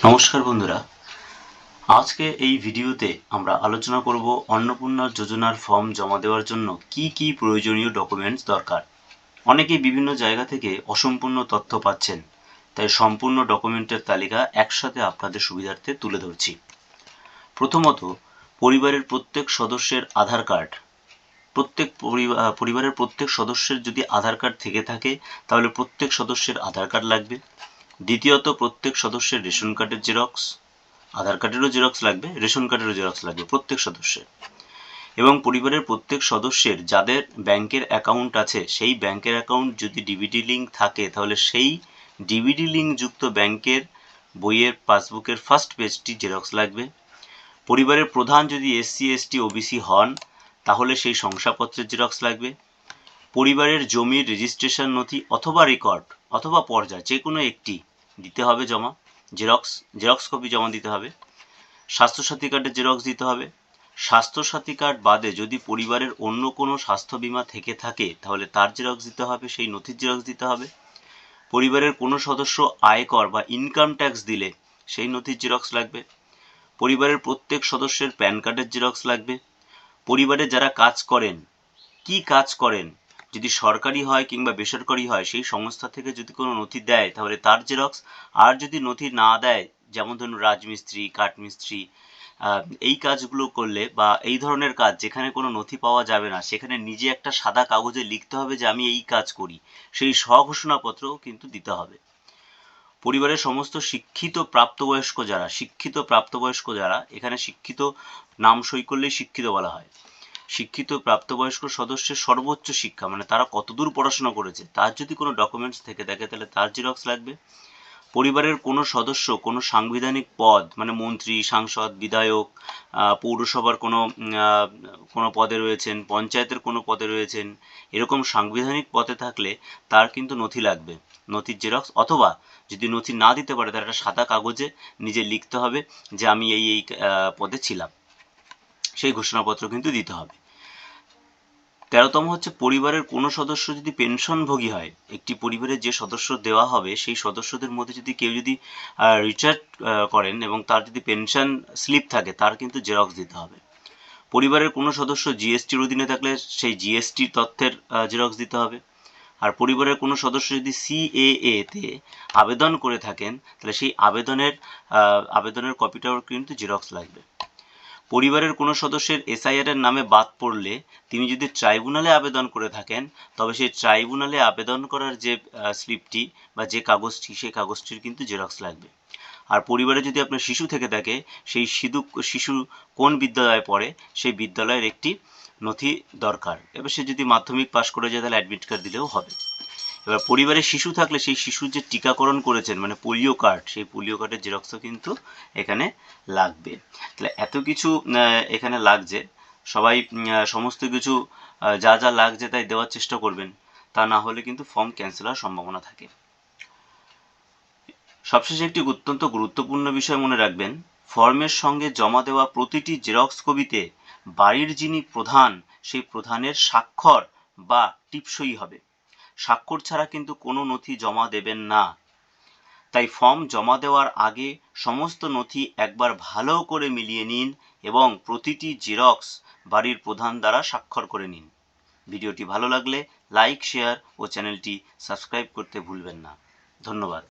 নমস্কার বন্ধুরা, আজকে এই ভিডিওতে আমরা আলোচনা করব অন্নপূর্ণা যোজনার ফর্ম জমা দেওয়ার জন্য কি কি প্রয়োজনীয় ডকুমেন্টস দরকার। অনেকেই বিভিন্ন জায়গা থেকে অসম্পূর্ণ তথ্য পাচ্ছেন, তাই সম্পূর্ণ ডকুমেন্টের তালিকা একসাথে আপনাদের সুবিধার্থে তুলে ধরছি। প্রথমত, পরিবারের প্রত্যেক সদস্যের আধার কার্ড। পরিবারের প্রত্যেক সদস্যের যদি আধার কার্ড থেকে থাকে তাহলে প্রত্যেক সদস্যের আধার কার্ড লাগবে। দ্বিতীয়ত, প্রত্যেক সদস্যের রেশন কার্ডের জেরক্স। আধার কার্ডেরও জেরক্স লাগবে, রেশন কার্ডেরও জেরক্স লাগবে প্রত্যেক সদস্যের। এবং পরিবারের প্রত্যেক সদস্যের যাদের ব্যাংকের অ্যাকাউন্ট আছে সেই ব্যাংকের অ্যাকাউন্ট যদি ডিবিটি লিঙ্ক থাকে তাহলে সেই ডিবিটি লিঙ্ক যুক্ত ব্যাংকের বইয়ের পাসবুকের ফার্স্ট পেজটি জেরক্স লাগবে। পরিবারের প্রধান যদি এসসি এসটি ওবিসি হন তাহলে সেই শংসাপত্রের জেরক্স লাগবে। পরিবারের জমির রেজিস্ট্রেশন নথি অথবা রেকর্ড অথবা পর্চা যে কোনো একটি দিতে হবে জমা, জেরক্স কপি জমা দিতে হবে। স্বাস্থ্যসাথী কার্ডের জেরক্স দিতে হবে। স্বাস্থ্যসাথী কার্ড বাদে যদি পরিবারের অন্য কোনো স্বাস্থ্য বীমা থেকে থাকে তাহলে তার জেরক্স দিতে হবে, সেই নথির জেরক্স দিতে হবে। পরিবারের কোনো সদস্য আয়কর বা ইনকাম ট্যাক্স দিলে সেই নথির জেরক্স লাগবে। পরিবারের প্রত্যেক সদস্যের প্যান কার্ডের জেরক্স লাগবে। পরিবারে যারা কাজ করেন, কি কাজ করেন, যদি সরকারি হয় কিংবা বেসরকারি হয় সেই সংস্থা থেকে যদি কোনো নথি দেয় তাহলে তার জেরক্স। আর যদি নথি না দেয়, যেমন ধরুন রাজমিস্ত্রি, কাঠমিস্ত্রি, এই কাজগুলো করলে বা এই ধরনের কাজ যেখানে কোনো নথি পাওয়া যাবে না সেখানে নিজে একটা সাদা কাগজে লিখতে হবে যে আমি এই কাজ করি, সেই স্বঘোষণাপত্রও কিন্তু দিতে হবে। পরিবারের সমস্ত শিক্ষিত প্রাপ্তবয়স্ক যারা এখানে শিক্ষিত নাম সই করলেই শিক্ষিত বলা হয়। শিক্ষিত প্রাপ্তবয়স্ক সদস্যের সর্বোচ্চ শিক্ষা মানে তারা কতদূর পড়াশোনা করেছে তার যদি কোনো ডকুমেন্টস থেকে থাকে তাহলে তার জেরক্স লাগবে। পরিবারের কোনো সদস্য কোনো সাংবিধানিক পদ মানে মন্ত্রী, সাংসদ, বিধায়ক, পৌরসভার কোনো পদে রয়েছেন, পঞ্চায়েতের কোনো পদে রয়েছেন, এরকম সাংবিধানিক পদে থাকলে তার কিন্তু নথি লাগবে, নথির জেরক্স। অথবা যদি নথি না দিতে পারে তার একটা সাদা কাগজে নিজে লিখতে হবে যে আমি এই পদে ছিলাম, সেই ঘোষণাপত্র কিন্তু দিতে হবে। 13তম হচ্ছে পরিবারের কোনো সদস্য যদি পেনশনভোগী হয়, একটি পরিবারের যে সদস্য দেওয়া হবে সেই সদস্যদের মধ্যে যদি কেউ যদি রিটায়ার্ড করেন এবং তার যদি পেনশন স্লিপ থাকে তার কিন্তু জেরক্স দিতে হবে। পরিবারের কোনো সদস্য জিএসটির অধীনে থাকলে সেই জিএসটির তথ্যের জেরক্স দিতে হবে। আর পরিবারের কোনো সদস্য যদি সিএএ তে আবেদন করে থাকেন তাহলে সেই আবেদনের কপিটাও কিন্তু জেরক্স লাগবে। পরিবারের কোনো সদস্যের এসআইআর এর নামে বাদ পড়লে তিনি যদি ট্রাইব্যুনালে আবেদন করে থাকেন তবে সেই ট্রাইব্যুনালে আবেদন করার যে স্লিপটি বা যে কাগজটি সেই কাগজটির কিন্তু জেরক্স লাগবে। আর পরিবারে যদি আপনার শিশু থেকে থাকে সেই শিশু কোন বিদ্যালয়ে পড়ে সেই বিদ্যালয়ের একটি নথি দরকার। এবার সে যদি মাধ্যমিক পাশ করে যায় তাহলে অ্যাডমিট কার্ড দিলেও হবে। এবার পরিবারে শিশু থাকলে সেই শিশুর যে টিকাকরণ করেছেন মানে পোলিও কার্ড, সেই পোলিও কার্ডের জেরক্সও কিন্তু এখানে লাগবে। তাহলে এত কিছু এখানে লাগছে, সবাই সমস্ত কিছু যা যা লাগছে তাই দেওয়ার চেষ্টা করবেন, তা না হলে কিন্তু ফর্ম ক্যান্সেল হওয়ার সম্ভাবনা থাকে। সবশেষে একটি অত্যন্ত গুরুত্বপূর্ণ বিষয় মনে রাখবেন, ফর্মের সঙ্গে জমা দেওয়া প্রতিটি জেরক্স কপিতে বাড়ির যিনি প্রধান সেই প্রধানের স্বাক্ষর বা টিপসই হবে। স্বাক্ষর ছাড়া কিন্তু কোনো নথি জমা দেবেন না। তাই ফর্ম জমা দেওয়ার আগে সমস্ত নথি একবার ভালো করে মিলিয়ে নিন এবং প্রতিটি জেরক্স বাড়ির প্রধান দ্বারা স্বাক্ষর করে নিন। ভিডিওটি ভালো লাগলে লাইক, শেয়ার ও চ্যানেলটি সাবস্ক্রাইব করতে ভুলবেন না। ধন্যবাদ।